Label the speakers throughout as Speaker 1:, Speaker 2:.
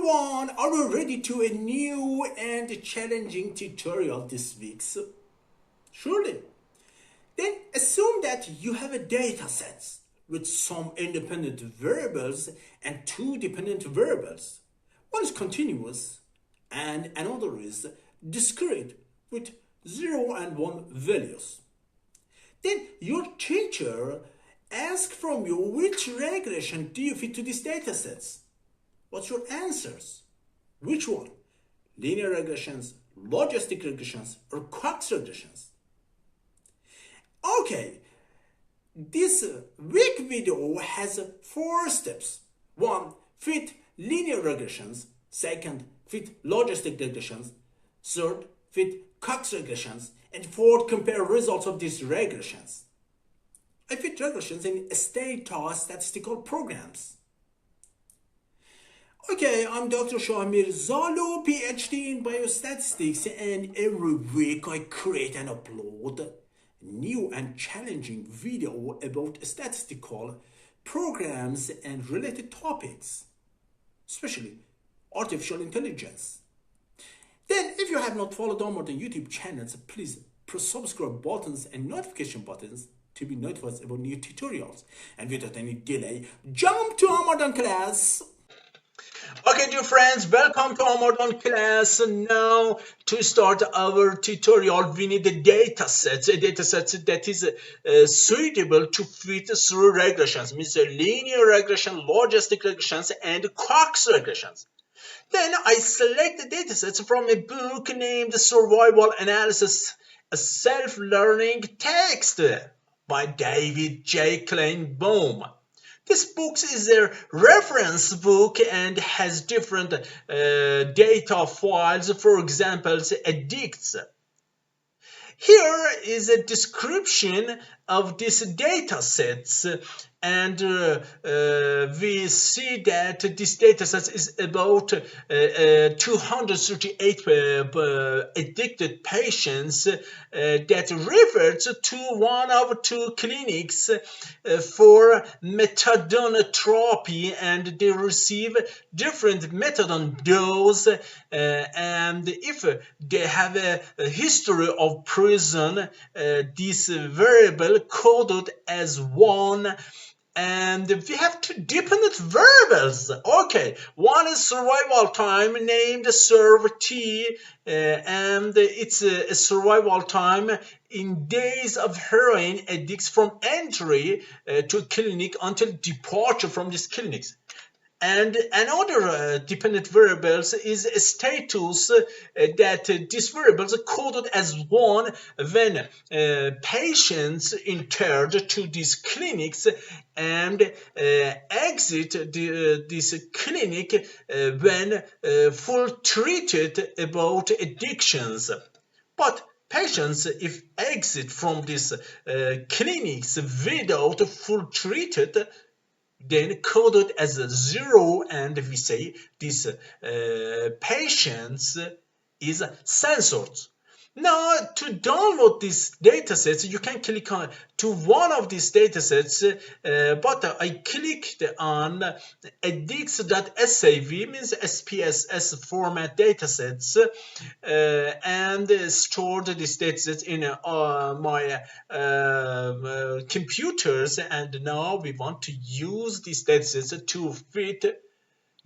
Speaker 1: everyone, are you ready to a new and challenging tutorial this week? Surely. Then assume that you have a data set with some independent variables and two dependent variables. One is continuous and another is discrete with 0 and 1 values. Then your teacher asks from you which regression do you fit to these data sets. What's your answers? Which one? Linear regressions, logistic regressions, or Cox regressions? Okay, this week video has 4 steps. 1. Fit linear regressions. 2nd, fit logistic regressions. 3rd, fit Cox regressions. And 4th, compare results of these regressions. I fit regressions in Stata statistical programs. Okay, I'm Dr.Shahmirzalou, PhD in biostatistics, and every week I create and upload new and challenging video about statistical programs and related topics, especially artificial intelligence. Then, if you have not followed our YouTube channels, please press subscribe buttons and notification buttons to be notified about new tutorials. And without any delay, jump to our modern class. Okay, dear friends, welcome to our modern class. Now, to start our tutorial, we need a data set that is suitable to fit through regressions, means linear regression, logistic regressions, and Cox regressions. Then I select the data sets from a book named Survival Analysis, a self-learning text by David J. Kleinbaum. This book is a reference book and has different data files, for example, addicts. Here is a description of these data sets, and we see that this data set is about 238 addicted patients that refers to one of 2 clinics for methadone therapy, and they receive different methadone dose, and if they have a history of prison, this variable coded as 1. And we have 2 dependent variables. Okay, one is survival time named serve T, and it's a survival time in days of heroin addicts from entry to clinic until departure from these clinics. And another dependent variables is a status that this variable is coded as 1 when patients entered to these clinics and exit this clinic when full treated about addictions. But patients, if exit from these clinics without full treated, then coded as a 0, and we say this patients is censored. Now, to download these datasets, you can click on to one of these datasets, but I clicked on addicts.sav, means SPSS format datasets, and stored these datasets in my computers, and now we want to use these datasets to fit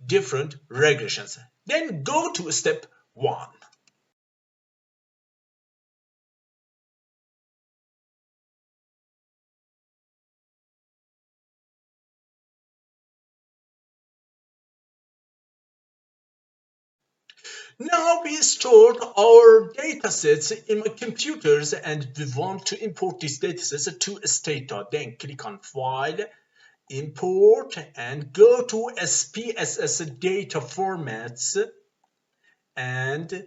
Speaker 1: different regressions. Then go to step 1. Now we stored our datasets in my computers, and we want to import these datasets to Stata. Then click on File, Import, and go to SPSS data formats, and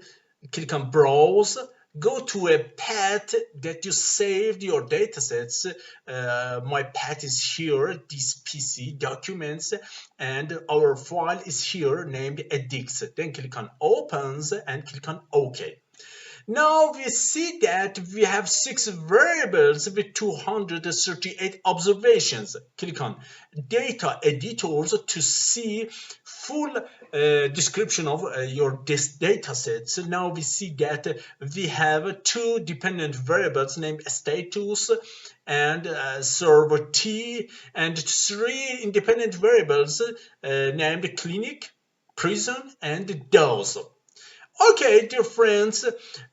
Speaker 1: click on Browse. Go to a path that you saved your datasets. My path is here, this PC documents, and our file is here named addicts. Then click on Opens and click on OK. Now we see that we have 6 variables with 238 observations. Click on data editors to see full description of your data set. So now we see that we have 2 dependent variables named status and server T, and 3 independent variables named clinic, prison, and dose. Okay, dear friends,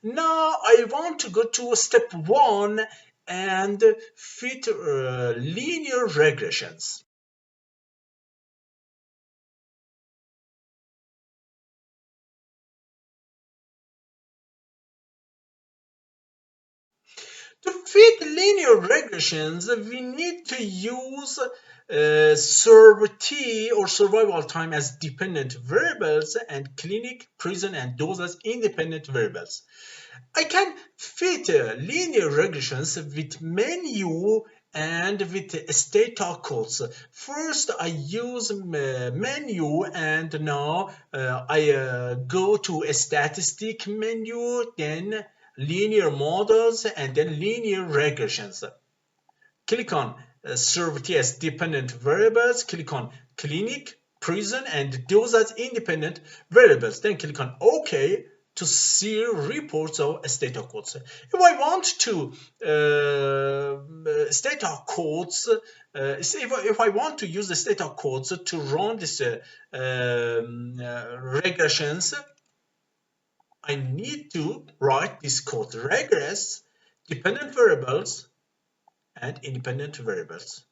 Speaker 1: now I want to go to step 1 and fit linear regressions. To fit linear regressions, we need to use serve T or survival time as dependent variables and clinic, prison, and dose as independent variables. I can fit linear regressions with menu and with Stata codes. First, I use menu, and now I go to a statistic menu, then linear models, and then linear regressions. Click on serve T as dependent variables, click on clinic, prison, and those as independent variables. Then click on OK to see reports of Stata codes. If I want to Stata codes, if I want to use the Stata codes to run this regressions, I need to write this code: regress, dependent variables, and independent variables.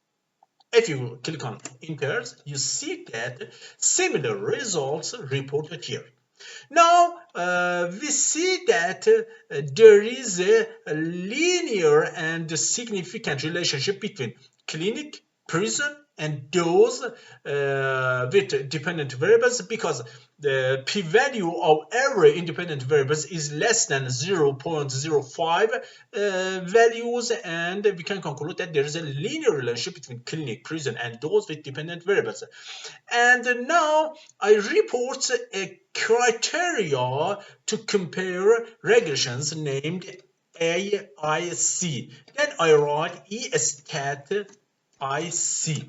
Speaker 1: If you click on enter, you see that similar results reported here. Now we see that there is a linear and significant relationship between clinic, prison, and those with dependent variables, because the p-value of every independent variables is less than 0.05 values, and we can conclude that there is a linear relationship between clinic, prison, and those with dependent variables. And now I report a criteria to compare regressions named AIC. Then I write E-stat IC,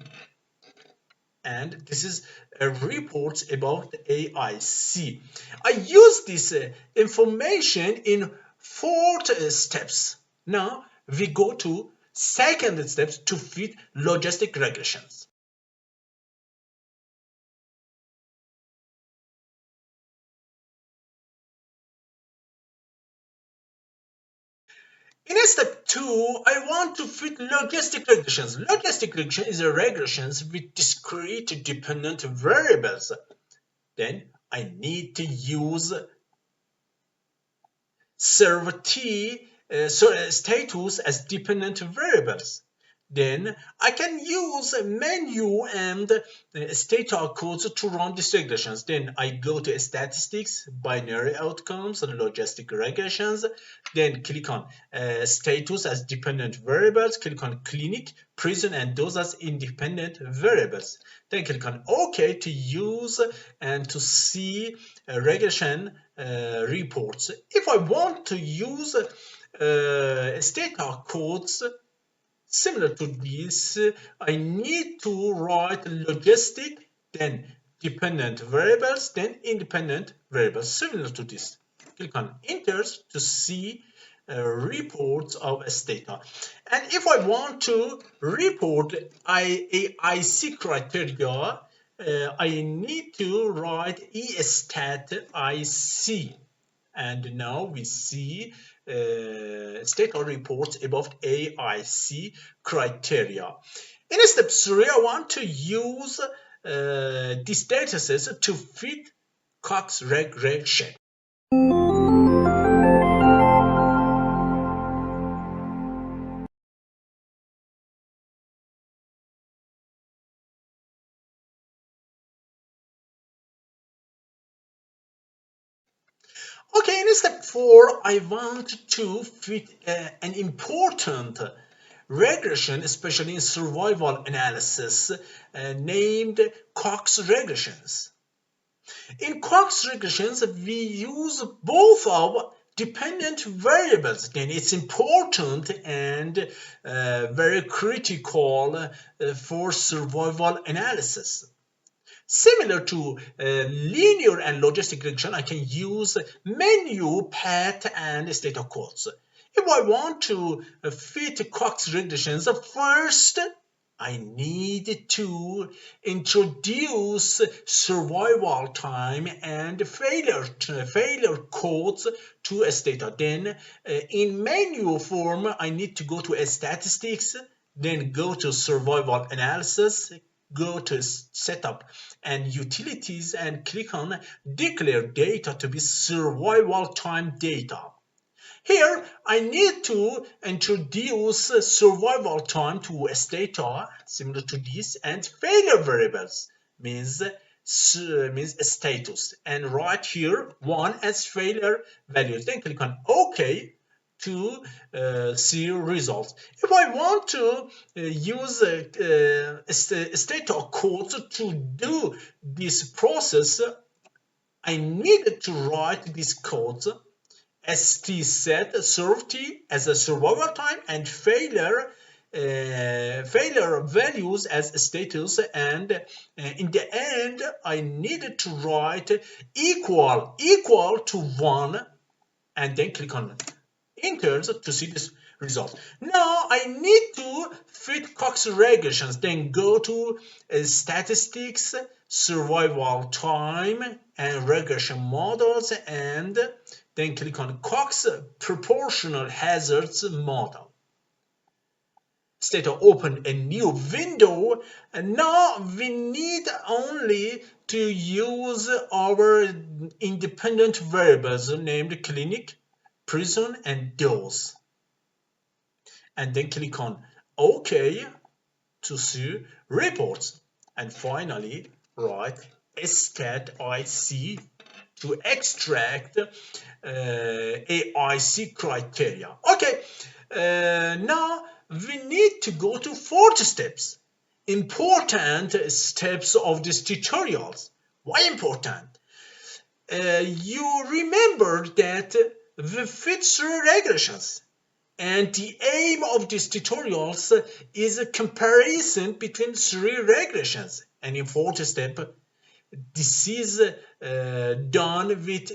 Speaker 1: and this is a report about AIC. I use this information in 4 steps. Now we go to second steps to fit logistic regressions. In step 2, I want to fit logistic regressions. Logistic regression is a regressions with discrete dependent variables. Then I need to use serve T, status as dependent variables. Then I can use menu and Stata codes to run these regressions. Then I go to statistics, binary outcomes, and logistic regressions. Then click on status as dependent variables, click on clinic, prison, and those as independent variables. Then click on OK to use and to see regression reports. If I want to use Stata codes similar to this, I need to write logistic, then dependent variables, then independent variables, similar to this. Click on enter to see reports of Stata. And if I want to report IC criteria, I need to write E-stat IC. And now we see Stata reports about AIC criteria. In step 3, I want to use these datasets to fit Cox regression. Okay, in step 4, I want to fit an important regression, especially in survival analysis, named Cox regressions. In Cox regressions, we use both of dependent variables, then it's important and very critical for survival analysis. Similar to linear and logistic regression, I can use menu, path, and Stata codes. If I want to fit Cox regressions, first I need to introduce survival time and failure codes to Stata. Then in menu form, I need to go to statistics, then go to survival analysis, go to setup and utilities and click on declare data to be survival time data. Here I need to introduce survival time to Stata similar to this, and failure variables means status, and write here 1 as failure values. Then click on OK to see results. If I want to use Stata codes to do this process, I need to write these codes st set serve t as a survival time and failure values as status, and in the end I needed to write equal to 1 and then click on enter to see this result. Now I need to fit Cox regressions, then go to statistics, survival time and regression models, and then click on Cox proportional hazards model. Stata open a new window, and now we need only to use our independent variables named clinic, prison, and dose, and then click on OK to see reports, and finally write stat IC to extract AIC criteria. Okay, now we need to go to fourth steps, important steps of these tutorials. Why important? You remember that we fit through regressions, and the aim of these tutorials is a comparison between 3 regressions, and in fourth step this is done with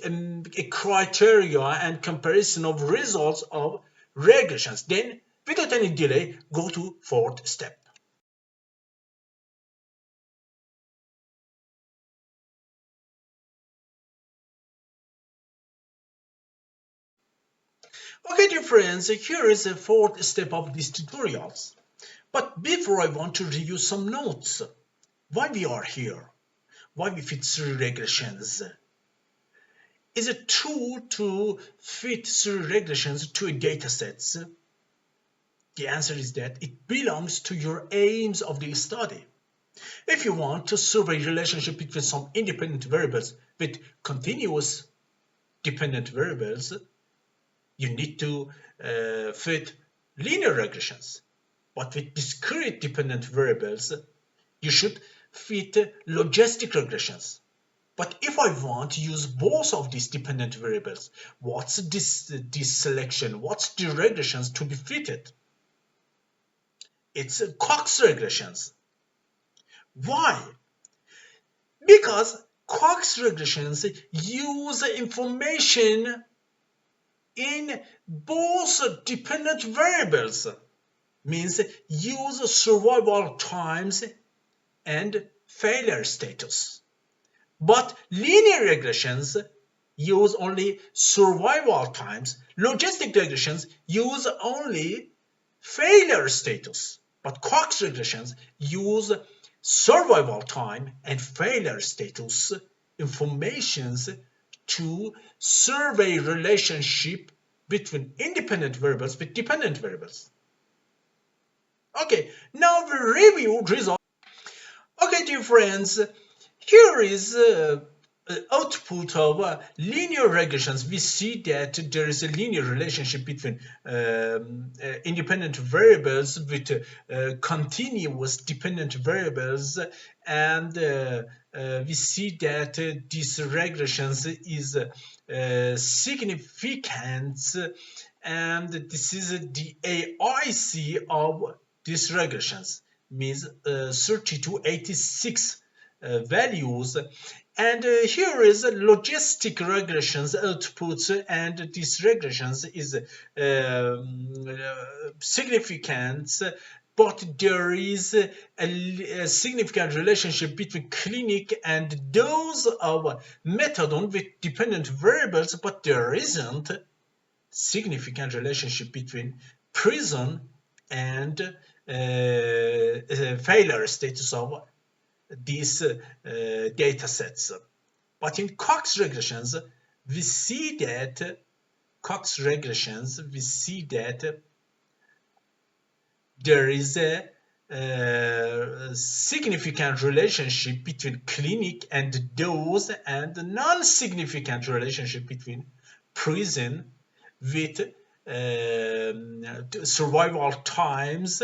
Speaker 1: a criteria and comparison of results of regressions. Then without any delay, go to fourth step. Okay, dear friends, here is the fourth step of these tutorials. But before, I want to review some notes. Why we are here? Why we fit 3 regressions? Is it true to fit 3 regressions to a dataset? The answer is that it belongs to your aims of the study. If you want to survey relationship between some independent variables with continuous dependent variables, you need to fit linear regressions. But with discrete dependent variables, you should fit logistic regressions. But if I want to use both of these dependent variables, what's this selection? What's the regressions to be fitted? It's Cox regressions. Why? Because Cox regressions use information in both dependent variables, means use survival times and failure status. But linear regressions use only survival times. Logistic regressions use only failure status. But Cox regressions use survival time and failure status informations to survey relationship between independent variables with dependent variables. Okay, now we review results. Okay, dear friends, here is
Speaker 2: output of linear regressions, we see that there is a linear relationship between independent variables with continuous dependent variables, and we see that these regressions is significant, and this is the AIC of these regressions, means 30 to 86 values. And here is logistic regressions outputs, and these regressions is significant, but there is a significant relationship between clinic and those of methadone with dependent variables, but there isn't significant relationship between prison and failure status of these data sets. But in Cox regressions, we see that there is a significant relationship between clinic and dose, and non-significant relationship between prison with survival times,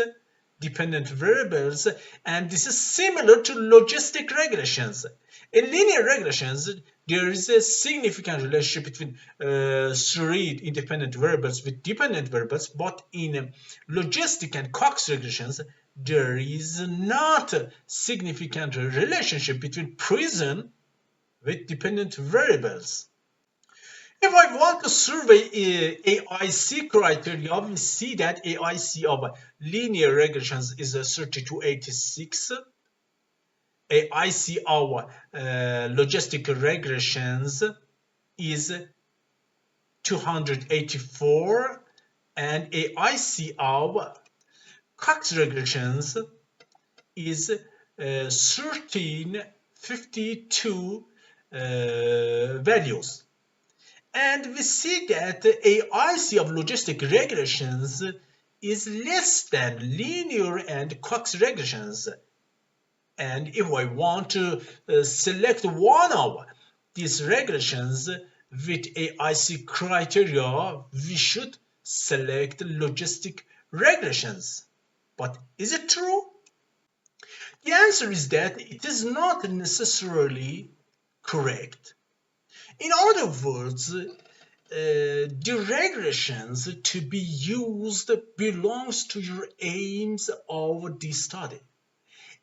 Speaker 2: dependent variables, and this is similar to logistic regressions. In linear regressions, there is a significant relationship between three independent variables with dependent variables, but in logistic and Cox regressions, there is not a significant relationship between prison with dependent variables. If I want to survey AIC criteria, we see that AIC of linear regressions is 30 to 86. AIC of logistic regressions is 284, and AIC of Cox regressions is 1352 values. And we see that the AIC of logistic regressions is less than linear and Cox regressions. And if I want to select one of these regressions with AIC criteria, we should select logistic regressions. But is it true? The answer is that it is not necessarily correct. In other words, the regressions to be used belongs to your aims of the study.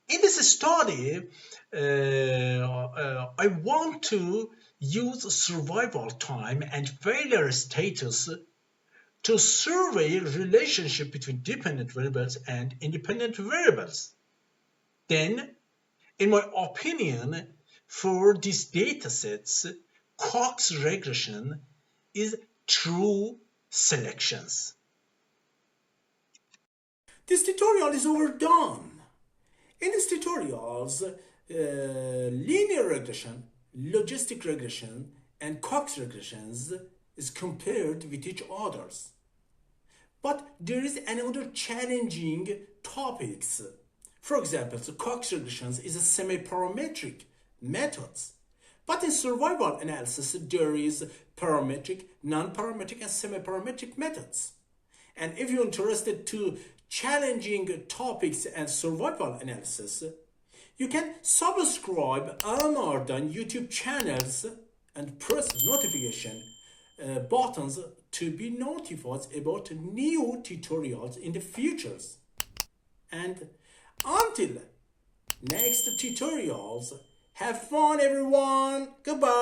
Speaker 2: In this study, I want to use survival time and failure status to survey relationship between dependent variables and independent variables. Then, in my opinion, for these datasets, Cox regression is true selections.
Speaker 1: This tutorial is overdone. In these tutorials, linear regression, logistic regression, and Cox regressions is compared with each others. But there is another challenging topics. For example, the Cox regressions is a semi-parametric methods. But in survival analysis, there is parametric, non-parametric, and semi-parametric methods. And if you're interested to challenging topics and survival analysis, you can subscribe on our YouTube channels and press notification buttons to be notified about new tutorials in the futures. And until next tutorials, have fun everyone. Goodbye.